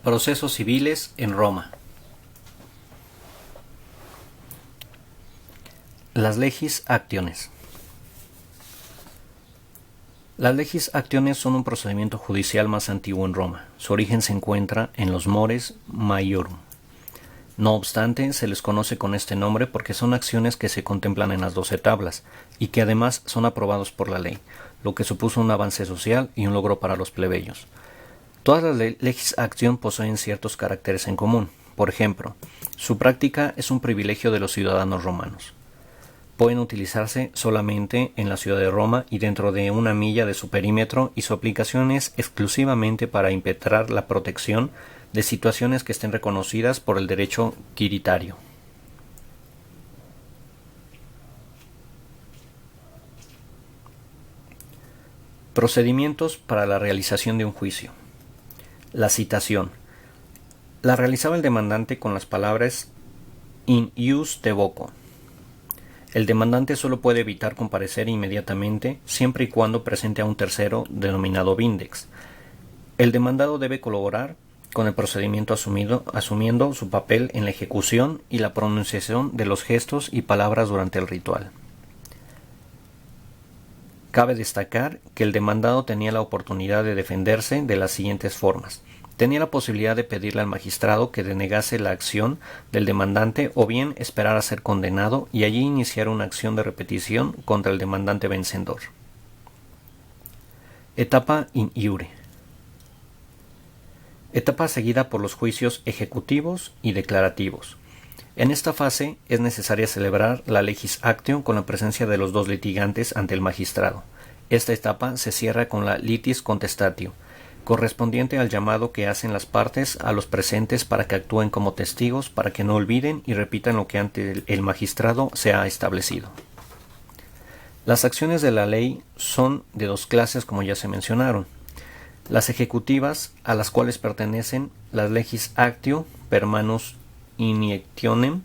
Procesos civiles en Roma. Las legis actiones. Las legis actiones son un procedimiento judicial más antiguo en Roma. Su origen se encuentra en los mores maiorum. No obstante, se les conoce con este nombre porque son acciones que se contemplan en las 12 tablas y que además son aprobados por la ley, lo que supuso un avance social y un logro para los plebeyos. Todas las legis action poseen ciertos caracteres en común. Por ejemplo, su práctica es un privilegio de los ciudadanos romanos. Pueden utilizarse solamente en la ciudad de Roma y dentro de 1 milla de su perímetro, y su aplicación es exclusivamente para impetrar la protección de situaciones que estén reconocidas por el derecho quiritario. Procedimientos para la realización de un juicio. La citación. La realizaba el demandante con las palabras in ius te voco. El demandante solo puede evitar comparecer inmediatamente siempre y cuando presente a un tercero denominado vindex. El demandado debe colaborar con el procedimiento asumiendo su papel en la ejecución y la pronunciación de los gestos y palabras durante el ritual. Cabe destacar que el demandado tenía la oportunidad de defenderse de las siguientes formas. Tenía la posibilidad de pedirle al magistrado que denegase la acción del demandante o bien esperar a ser condenado y allí iniciar una acción de repetición contra el demandante vencedor. Etapa in iure. Etapa seguida por los juicios ejecutivos y declarativos. En esta fase es necesaria celebrar la legis action con la presencia de los dos litigantes ante el magistrado. Esta etapa se cierra con la litis contestatio, correspondiente al llamado que hacen las partes a los presentes para que actúen como testigos, para que no olviden y repitan lo que ante el magistrado se ha establecido. Las acciones de la ley son de 2 clases, como ya se mencionaron. Las ejecutivas, a las cuales pertenecen las legis actio per manus iniectionem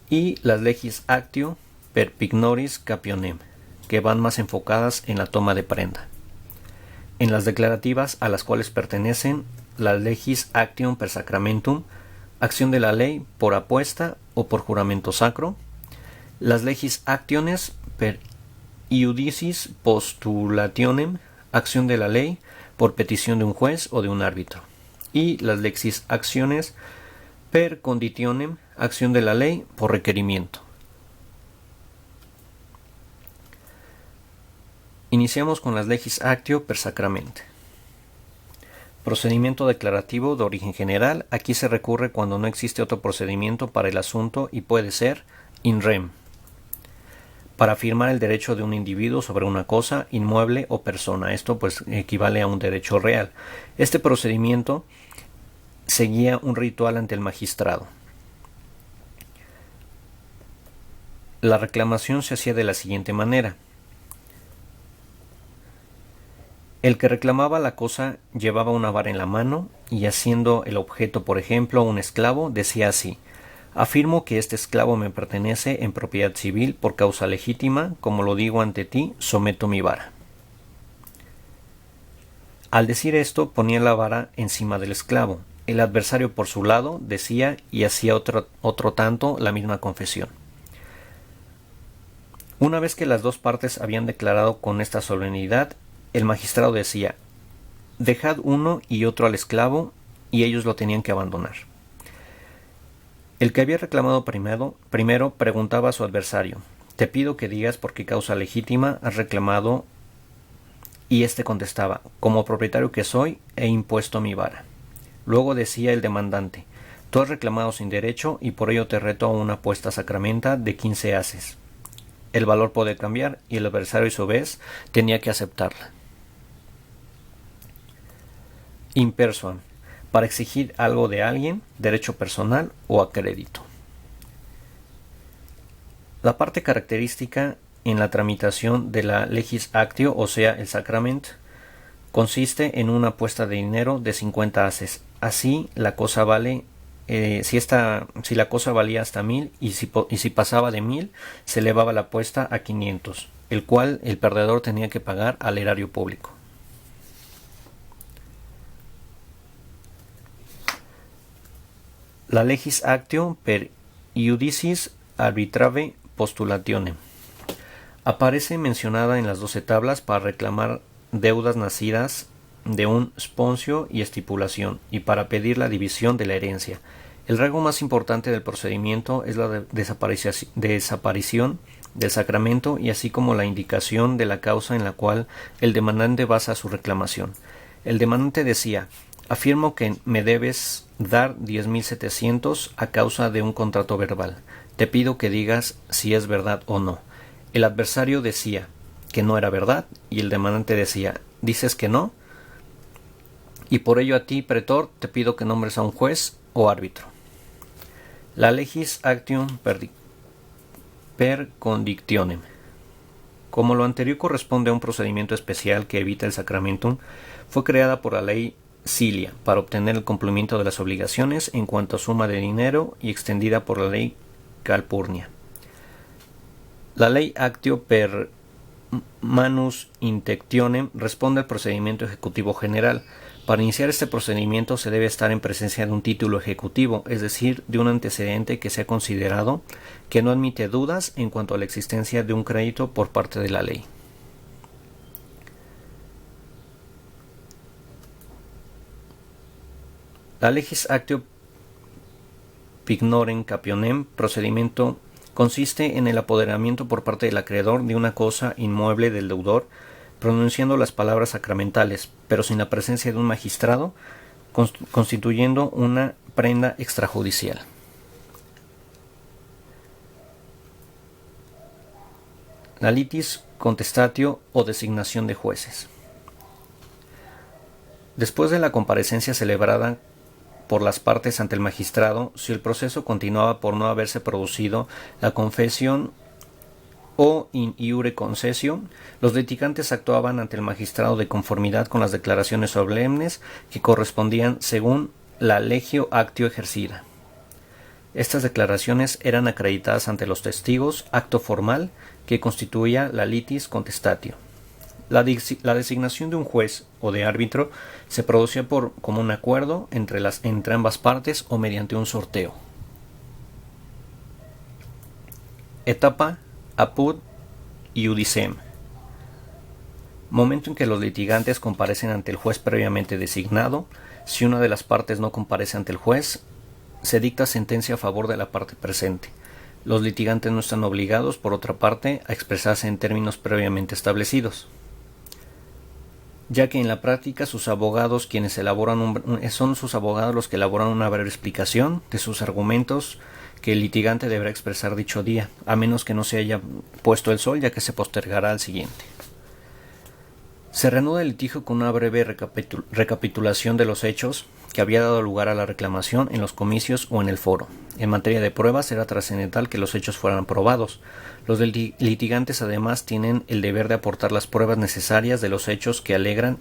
y las legis actio per pignoris capionem, que van más enfocadas en la toma de prenda. En las declarativas, a las cuales pertenecen las legis action per sacramentum, acción de la ley por apuesta o por juramento sacro, las legis actiones per iudicis postulationem, acción de la ley por petición de un juez o de un árbitro, y las legis actiones per conditionem, acción de la ley por requerimiento. Iniciamos con las legis actio per sacramente. Procedimiento declarativo de origen general. Aquí se recurre cuando no existe otro procedimiento para el asunto y puede ser in rem, para afirmar el derecho de un individuo sobre una cosa, inmueble o persona. Esto pues equivale a un derecho real. Este procedimiento seguía un ritual ante el magistrado. La reclamación se hacía de la siguiente manera. El que reclamaba la cosa llevaba una vara en la mano y, haciendo el objeto, por ejemplo, un esclavo, decía así: afirmo que este esclavo me pertenece en propiedad civil por causa legítima, como lo digo ante ti, someto mi vara. Al decir esto, ponía la vara encima del esclavo. El adversario, por su lado, decía y hacía otro tanto la misma confesión. Una vez que las 2 partes habían declarado con esta solemnidad, el magistrado decía: dejad uno y otro al esclavo, y ellos lo tenían que abandonar. El que había reclamado primero preguntaba a su adversario: te pido que digas por qué causa legítima has reclamado, y éste contestaba: como propietario que soy, he impuesto mi vara. Luego decía el demandante: tú has reclamado sin derecho y por ello te reto a una apuesta sacramenta de 15 ases. El valor puede cambiar y el adversario, a su vez, tenía que aceptarla. In persuam, para exigir algo de alguien, derecho personal o a crédito. La parte característica en la tramitación de la legis actio, o sea, el sacrament, consiste en una apuesta de dinero de 50 ases. Así la cosa vale, si la cosa valía hasta 1000 y si pasaba de 1000, se elevaba la apuesta a 500, el cual el perdedor tenía que pagar al erario público. La legis actio per iudicis arbitrave postulationem. Aparece mencionada en las 12 tablas para reclamar deudas nacidas de un sponcio y estipulación, y para pedir la división de la herencia. El rasgo más importante del procedimiento es la desaparición del sacramento y así como la indicación de la causa en la cual el demandante basa su reclamación. El demandante decía: afirmo que me debes dar 10.700 a causa de un contrato verbal. Te pido que digas si es verdad o no. El adversario decía que no era verdad y el demandante decía: ¿dices que no? Y por ello a ti, pretor, te pido que nombres a un juez o árbitro. La legis actium per condictionem. Como lo anterior corresponde a un procedimiento especial que evita el sacramentum, fue creada por la ley Cilia para obtener el cumplimiento de las obligaciones en cuanto a suma de dinero y extendida por la ley Calpurnia. La ley actio per manus intectionem responde al procedimiento ejecutivo general. Para iniciar este procedimiento se debe estar en presencia de un título ejecutivo, es decir, de un antecedente que sea considerado que no admite dudas en cuanto a la existencia de un crédito por parte de la ley. La legis actio pignorem capionem procedimiento consiste en el apoderamiento por parte del acreedor de una cosa inmueble del deudor, pronunciando las palabras sacramentales, pero sin la presencia de un magistrado, constituyendo una prenda extrajudicial. La litis contestatio o designación de jueces. Después de la comparecencia celebrada por las partes ante el magistrado, si el proceso continuaba por no haberse producido la confesión o in iure concessio, los litigantes actuaban ante el magistrado de conformidad con las declaraciones solemnes que correspondían según la legio actio ejercida. Estas declaraciones eran acreditadas ante los testigos, acto formal que constituía la litis contestatio. La designación de un juez o de árbitro se producía por común acuerdo entre ambas partes o mediante un sorteo. Etapa apud iudicem. Momento en que los litigantes comparecen ante el juez previamente designado. Si una de las partes no comparece ante el juez, se dicta sentencia a favor de la parte presente. Los litigantes no están obligados, por otra parte, a expresarse en términos previamente establecidos, ya que en la práctica sus abogados quienes son sus abogados los que elaboran una breve explicación de sus argumentos que el litigante deberá expresar dicho día, a menos que no se haya puesto el sol, ya que se postergará al siguiente. Se reanuda el litigio con una breve recapitulación de los hechos que había dado lugar a la reclamación en los comicios o en el foro. En materia de pruebas era trascendental que los hechos fueran probados. Los litigantes además tienen el deber de aportar las pruebas necesarias de los hechos que alegran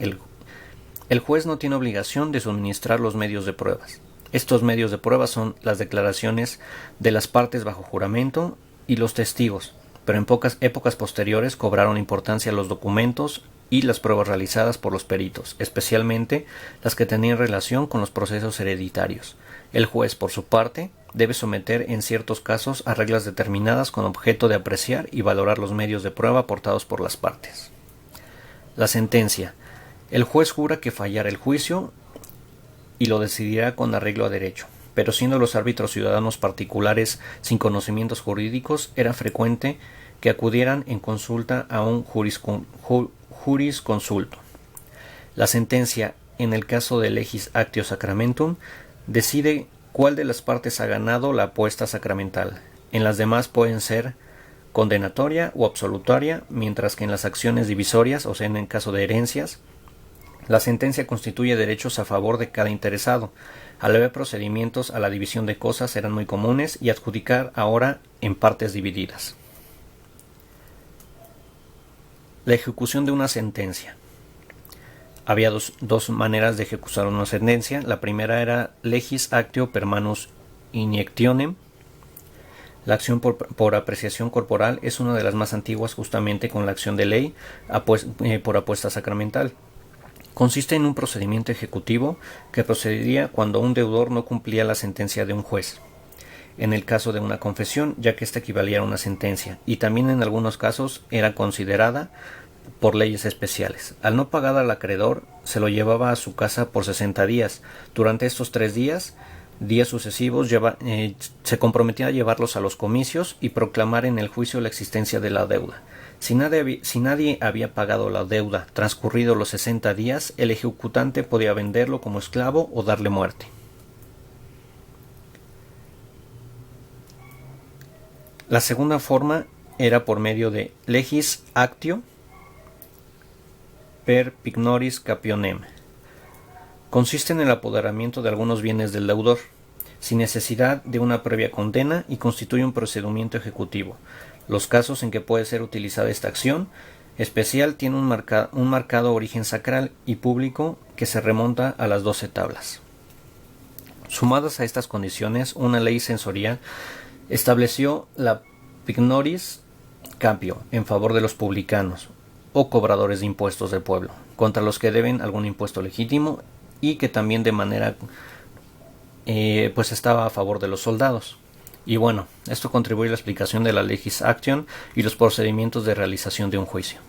el juez no tiene obligación de suministrar los medios de pruebas. Estos medios de prueba son las declaraciones de las partes bajo juramento y los testigos, pero en pocas épocas posteriores cobraron importancia los documentos y las pruebas realizadas por los peritos, especialmente las que tenían relación con los procesos hereditarios. El juez, por su parte, debe someter en ciertos casos a reglas determinadas con objeto de apreciar y valorar los medios de prueba aportados por las partes. La sentencia. El juez jura que fallará el juicio y lo decidirá con arreglo a derecho, pero siendo los árbitros ciudadanos particulares sin conocimientos jurídicos, era frecuente que acudieran en consulta a un jurisconsulto. La sentencia, en el caso de legis actio sacramentum, decide cuál de las partes ha ganado la apuesta sacramental. En las demás pueden ser condenatoria o absolutoria, mientras que en las acciones divisorias, o sea, en el caso de herencias, la sentencia constituye derechos a favor de cada interesado. Al haber procedimientos a la división de cosas eran muy comunes y adjudicar ahora en partes divididas. La ejecución de una sentencia. Había dos maneras de ejecutar una sentencia. La primera era legis actio per manus iniectionem. La acción por apreciación corporal es una de las más antiguas, justamente con la acción de ley por apuesta sacramental. Consiste en un procedimiento ejecutivo que procedería cuando un deudor no cumplía la sentencia de un juez. En el caso de una confesión, ya que ésta equivalía a una sentencia, y también en algunos casos era considerada por leyes especiales. Al no pagar al acreedor, se lo llevaba a su casa por 60 días. Durante estos 3 días sucesivos, se comprometía a llevarlos a los comicios y proclamar en el juicio la existencia de la deuda. Si nadie había pagado la deuda transcurridos los 60 días, el ejecutante podía venderlo como esclavo o darle muerte. La segunda forma era por medio de legis actio per pignoris capionem. Consiste en el apoderamiento de algunos bienes del deudor, sin necesidad de una previa condena, y constituye un procedimiento ejecutivo. Los casos en que puede ser utilizada esta acción especial tienen un marcado origen sacral y público que se remonta a las 12 tablas. Sumadas a estas condiciones, una ley censorial estableció la pignoris capio en favor de los publicanos o cobradores de impuestos del pueblo, contra los que deben algún impuesto legítimo, y que también de manera pues estaba a favor de los soldados. Y bueno, esto contribuye a la explicación de la legis action y los procedimientos de realización de un juicio.